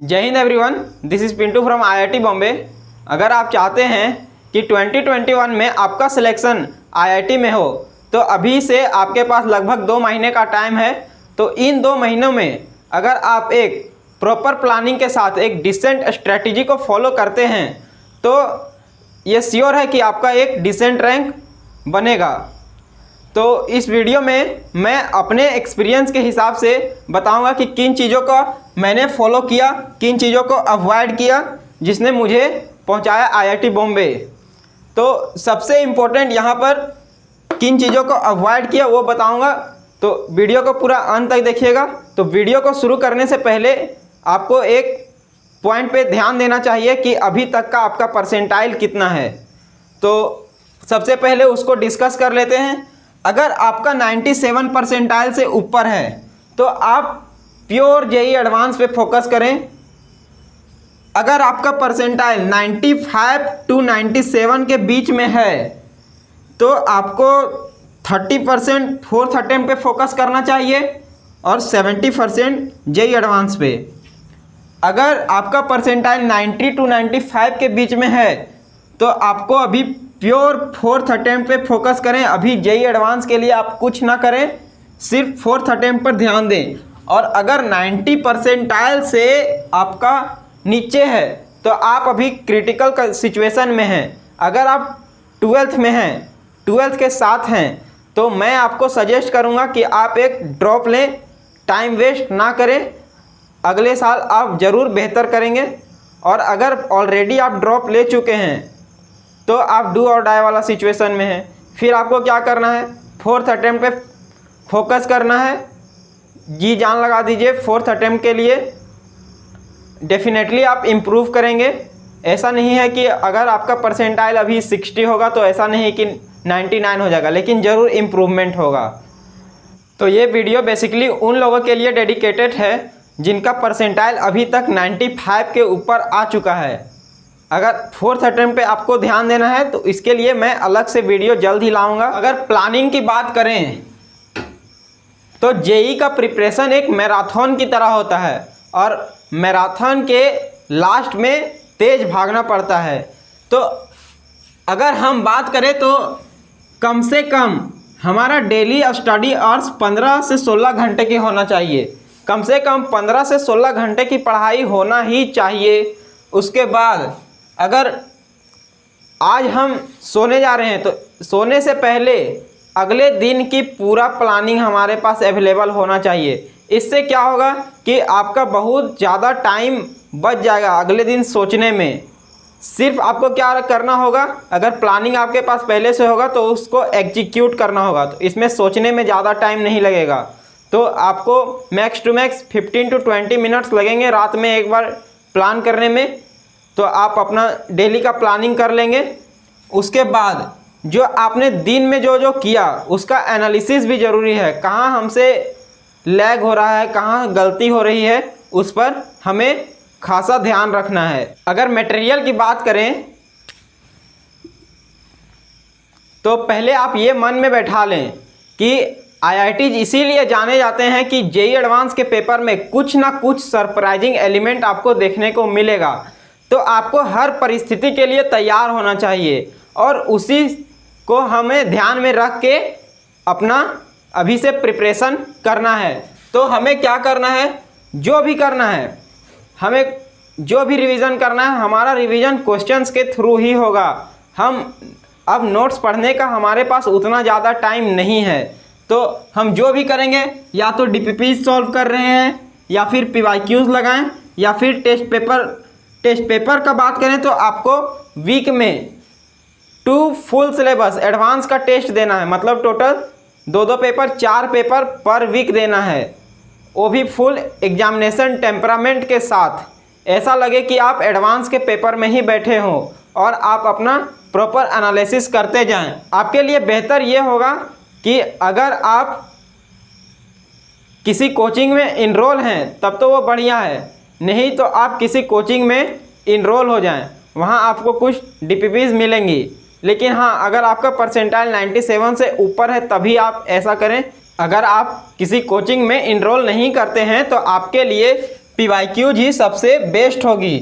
जय Hind everyone, this is Pintu from IIT Bombay. अगर आप चाहते हैं कि 2021 में आपका सिलेक्शन आईआईटी में हो तो अभी से आपके पास लगभग 2 महीने का टाइम है। तो इन 2 महीनों में अगर आप एक प्रॉपर प्लानिंग के साथ एक डिसेंट स्ट्रेटजी को फॉलो करते हैं तो ये श्योर है कि आपका एक डिसेंट रैंक बनेगा। तो इस वीडियो में मैं अपने एक्सपीरियंस के हिसाब से बताऊंगा कि किन चीज़ों को मैंने फॉलो किया, किन चीज़ों को अवॉइड किया जिसने मुझे पहुंचाया आईआईटी बॉम्बे। तो सबसे इम्पोर्टेंट यहाँ पर किन चीज़ों को अवॉइड किया वो बताऊंगा, तो वीडियो को पूरा अंत तक देखिएगा। तो वीडियो को शुरू करने से पहले आपको एक पॉइंट पे ध्यान देना चाहिए कि अभी तक का आपका परसेंटाइल कितना है। तो सबसे पहले उसको डिस्कस कर लेते हैं। अगर आपका 97 परसेंटाइल से ऊपर है तो आप प्योर जेईई एडवांस पे फोकस करें। अगर आपका परसेंटाइल 95 to 97 के बीच में है तो आपको 30% फोर्थ अटेम्प्ट पे फोकस करना चाहिए और 70% जेईई एडवांस पे। अगर आपका परसेंटाइल 90 to 95 के बीच में है तो आपको अभी प्योर फोर्थ अटेम्प्ट पे फोकस करें। अभी जेईई एडवांस के लिए आप कुछ ना करें, सिर्फ फोर्थ अटेम्प्ट पर ध्यान दें। और अगर 90 परसेंटाइल से आपका नीचे है तो आप अभी क्रिटिकल सिचुएशन में हैं। अगर आप 12th में हैं, 12th के साथ हैं, तो मैं आपको सजेस्ट करूंगा कि आप एक ड्रॉप लें, टाइम वेस्ट ना करें। अगले साल आप ज़रूर बेहतर करेंगे। और अगर ऑलरेडी आप ड्रॉप ले चुके हैं तो आप डू और डाई वाला सिचुएशन में हैं। फिर आपको क्या करना है, फोर्थ अटेम्प्ट पे फोकस करना है। जी जान लगा दीजिए फोर्थ अटेम्प्ट के लिए। डेफिनेटली आप इम्प्रूव करेंगे। ऐसा नहीं है कि अगर आपका परसेंटाइल अभी 60 होगा तो ऐसा नहीं कि 99 हो जाएगा, लेकिन ज़रूर इम्प्रूवमेंट होगा। तो ये वीडियो बेसिकली उन लोगों के लिए डेडिकेटेड है जिनका परसेंटाइल अभी तक 95 के ऊपर आ चुका है। अगर फोर्थ अटेम्प्ट पे आपको ध्यान देना है तो इसके लिए मैं अलग से वीडियो जल्द ही लाऊंगा। अगर प्लानिंग की बात करें तो जेईई का प्रिपरेशन एक मैराथन की तरह होता है और मैराथन के लास्ट में तेज भागना पड़ता है। तो अगर हम बात करें तो कम से कम हमारा डेली स्टडी आवर्स 15 से 16 घंटे की होना चाहिए। कम से कम 15 से 16 घंटे की पढ़ाई होना ही चाहिए। उसके बाद अगर आज हम सोने जा रहे हैं तो सोने से पहले अगले दिन की पूरा प्लानिंग हमारे पास अवेलेबल होना चाहिए। इससे क्या होगा कि आपका बहुत ज़्यादा टाइम बच जाएगा अगले दिन सोचने में। सिर्फ आपको क्या करना होगा, अगर प्लानिंग आपके पास पहले से होगा तो उसको एग्जीक्यूट करना होगा। तो इसमें सोचने में ज़्यादा टाइम नहीं लगेगा। तो आपको max to max 15 to 20 minutes लगेंगे रात में एक बार प्लान करने में। तो आप अपना डेली का प्लानिंग कर लेंगे। उसके बाद जो आपने दिन में जो जो किया उसका एनालिसिस भी ज़रूरी है। कहाँ हमसे लैग हो रहा है, कहाँ गलती हो रही है, उस पर हमें खासा ध्यान रखना है। अगर मटेरियल की बात करें तो पहले आप ये मन में बैठा लें कि आईआईटीज इसीलिए जाने जाते हैं कि जेईई एडवांस के पेपर में कुछ ना कुछ सरप्राइजिंग एलिमेंट आपको देखने को मिलेगा। तो आपको हर परिस्थिति के लिए तैयार होना चाहिए और उसी को हमें ध्यान में रख के अपना अभी से प्रिपरेशन करना है। तो हमें क्या करना है, जो भी करना है, हमें जो भी रिवीजन करना है, हमारा रिवीजन क्वेश्चंस के थ्रू ही होगा। हम अब नोट्स पढ़ने का हमारे पास उतना ज़्यादा टाइम नहीं है। तो हम जो भी करेंगे या तो डीपीपी सॉल्व कर रहे हैं या फिर पीवाईक्यूज लगाएं या फिर टेस्ट पेपर का बात करें तो आपको वीक में 2 फुल सिलेबस एडवांस का टेस्ट देना है। मतलब टोटल 2 पेपर, 4 पेपर पर वीक देना है, वो भी फुल एग्जामिनेशन टेम्परामेंट के साथ। ऐसा लगे कि आप एडवांस के पेपर में ही बैठे हों और आप अपना प्रॉपर एनालिसिस करते जाएं। आपके लिए बेहतर ये होगा कि अगर आप किसी कोचिंग में इनरोल हैं तब तो वो बढ़िया है, नहीं तो आप किसी कोचिंग में इनरोल हो जाएं, वहाँ आपको कुछ डीपीपीज मिलेंगी। लेकिन हाँ, अगर आपका परसेंटाइल 97 से ऊपर है तभी आप ऐसा करें। अगर आप किसी कोचिंग में इनरोल नहीं करते हैं तो आपके लिए PYQ ही सबसे बेस्ट होगी।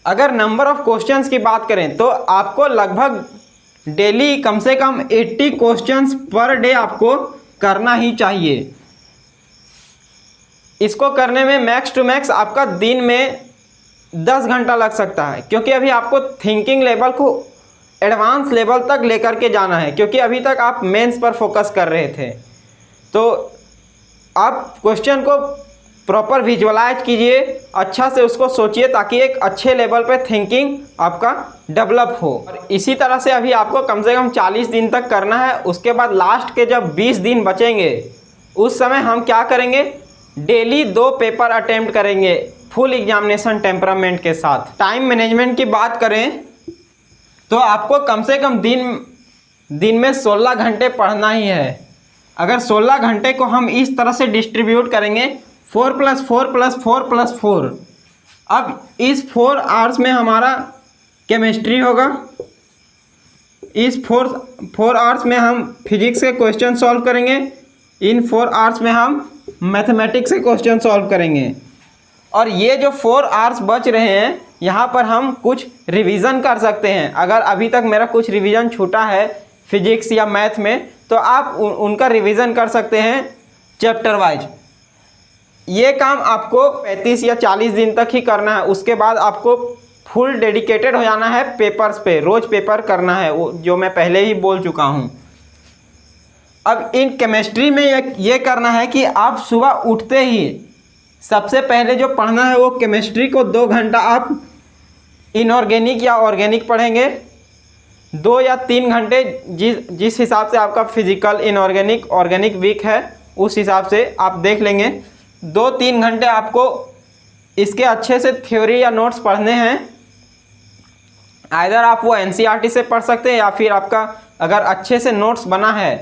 अगर नंबर ऑफ क्वेश्चंस की बात करें तो आपको लगभग डेली कम से कम 80 क्वेश्चंस पर डे आपको करना ही चाहिए। इसको करने में मैक्स टू मैक्स आपका दिन में 10 घंटा लग सकता है, क्योंकि अभी आपको थिंकिंग लेवल को एडवांस लेवल तक लेकर के जाना है, क्योंकि अभी तक आप मेंस पर फोकस कर रहे थे। तो आप क्वेश्चन को प्रॉपर विजुअलाइज कीजिए, अच्छा से उसको सोचिए, ताकि एक अच्छे लेवल पे थिंकिंग आपका डेवलप हो। और इसी तरह से अभी आपको कम से कम 40 दिन तक करना है। उसके बाद लास्ट के जब 20 दिन बचेंगे उस समय हम क्या करेंगे, डेली 2 पेपर अटेम्प्ट करेंगे फुल एग्जामिनेशन टेम्परामेंट के साथ। टाइम मैनेजमेंट की बात करें तो आपको कम से कम दिन में 16 घंटे पढ़ना ही है। अगर 16 घंटे को हम इस तरह से डिस्ट्रीब्यूट करेंगे 4 + 4 + 4 + 4, अब इस 4 आवर्स में हमारा केमिस्ट्री होगा, इस 4 आवर्स में हम फिजिक्स के क्वेश्चन सॉल्व करेंगे, इन 4 आवर्स में हम मैथमेटिक्स के क्वेश्चन सॉल्व करेंगे। और ये जो 4 आवर्स बच रहे हैं यहाँ पर हम कुछ रिवीजन कर सकते हैं। अगर अभी तक मेरा कुछ रिवीजन छूटा है फिजिक्स या मैथ में तो आप उनका रिवीजन कर सकते हैं चैप्टर वाइज। ये काम आपको 35 या 40 दिन तक ही करना है। उसके बाद आपको फुल डेडिकेटेड हो जाना है पेपर्स पे, रोज़ पेपर करना है, वो जो मैं पहले ही बोल चुका हूँ। अब इन केमिस्ट्री में ये करना है कि आप सुबह उठते ही सबसे पहले जो पढ़ना है वो केमिस्ट्री को 2 घंटा आप इनऑर्गेनिक या ऑर्गेनिक पढ़ेंगे। 2 या 3 घंटे जिस हिसाब से आपका फिजिकल इनऑर्गेनिक ऑर्गेनिक वीक है उस हिसाब से आप देख लेंगे। 2-3 घंटे आपको इसके अच्छे से थ्योरी या नोट्स पढ़ने हैं। आइदर आप वो NCERT से पढ़ सकते हैं या फिर आपका अगर अच्छे से नोट्स बना है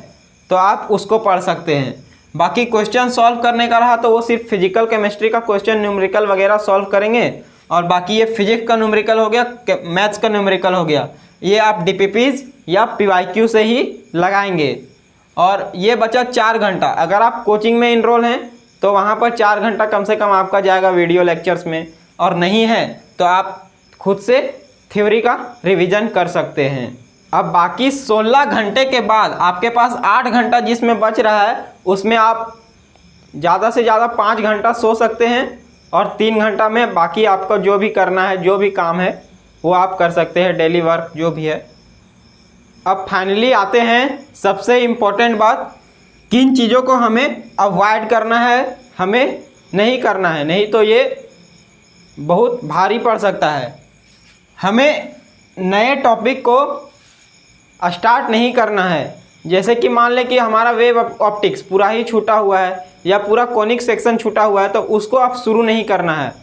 तो आप उसको पढ़ सकते हैं। बाकी क्वेश्चन सॉल्व करने का रहा तो वो सिर्फ फिजिकल केमिस्ट्री का क्वेश्चन न्यूमेरिकल वगैरह सॉल्व करेंगे, और बाकी ये फिजिक्स का न्यूमेरिकल हो गया, मैथ्स का न्यूमेरिकल हो गया, ये आप DPPs या PYQ से ही लगाएंगे। और ये बचा 4 घंटा। अगर आप कोचिंग में इनरोल हैं तो वहाँ पर 4 घंटा कम से कम आपका जाएगा वीडियो लेक्चर्स में, और नहीं है तो आप खुद से थ्योरी का रिवीजन कर सकते हैं। अब बाकी 16 घंटे के बाद आपके पास 8 घंटा जिसमें बच रहा है उसमें आप ज़्यादा से ज़्यादा 5 घंटा सो सकते हैं, और 3 घंटा में बाकी आपका जो भी करना है, जो भी काम है वो आप कर सकते हैं, डेली वर्क जो भी है। अब फाइनली आते हैं सबसे इम्पोर्टेंट बात, किन चीज़ों को हमें अवॉइड करना है, हमें नहीं करना है, नहीं तो ये बहुत भारी पड़ सकता है। हमें नए टॉपिक को स्टार्ट नहीं करना है। जैसे कि मान लें कि हमारा वेव ऑप्टिक्स पूरा ही छूटा हुआ है या पूरा कॉनिक सेक्शन छूटा हुआ है, तो उसको आप शुरू नहीं करना है,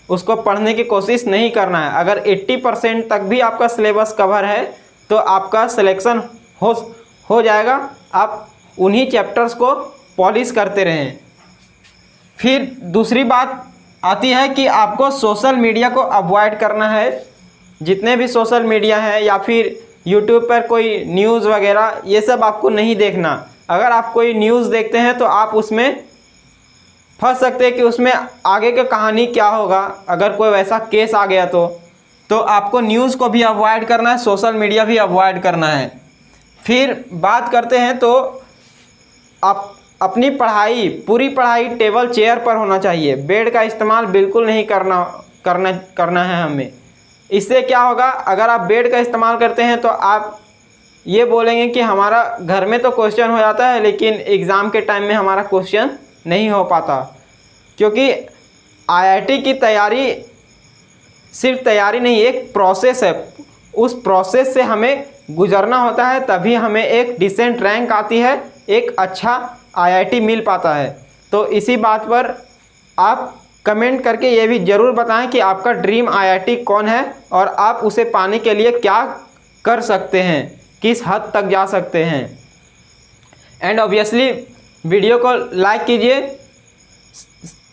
उसको पढ़ने की कोशिश नहीं करना है। अगर 80% तक भी आपका सिलेबस कवर है तो आपका सिलेक्शन हो जाएगा। आप उन्हीं चैप्टर्स को पॉलिश करते रहें। फिर दूसरी बात आती है कि आपको सोशल मीडिया को अवॉइड करना है। जितने भी सोशल मीडिया है या फिर यूट्यूब पर कोई न्यूज़ वगैरह, ये सब आपको नहीं देखना। अगर आप कोई न्यूज़ देखते हैं तो आप उसमें फंस सकते हैं कि उसमें आगे की कहानी क्या होगा, अगर कोई वैसा केस आ गया तो आपको न्यूज़ को भी अवॉइड करना है, सोशल मीडिया भी अवॉइड करना है। फिर बात करते हैं तो आप अपनी पढ़ाई, पूरी पढ़ाई टेबल चेयर पर होना चाहिए। बेड का इस्तेमाल बिल्कुल नहीं करना है हमें। इससे क्या होगा, अगर आप बेड का इस्तेमाल करते हैं तो आप ये बोलेंगे कि हमारा घर में तो क्वेश्चन हो जाता है लेकिन एग्ज़ाम के टाइम में हमारा क्वेश्चन नहीं हो पाता। क्योंकि IIT की तैयारी सिर्फ तैयारी नहीं, एक प्रोसेस है। उस प्रोसेस से हमें गुजरना होता है, तभी हमें एक डिसेंट रैंक आती है, एक अच्छा IIT मिल पाता है। तो इसी बात पर आप कमेंट करके ये भी ज़रूर बताएं कि आपका ड्रीम IIT कौन है और आप उसे पाने के लिए क्या कर सकते हैं, किस हद तक जा सकते हैं। एंड ऑब्वियसली वीडियो को लाइक कीजिए,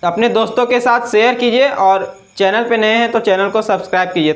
अपने दोस्तों के साथ शेयर कीजिए, और चैनल पे नए हैं तो चैनल को सब्सक्राइब कीजिए।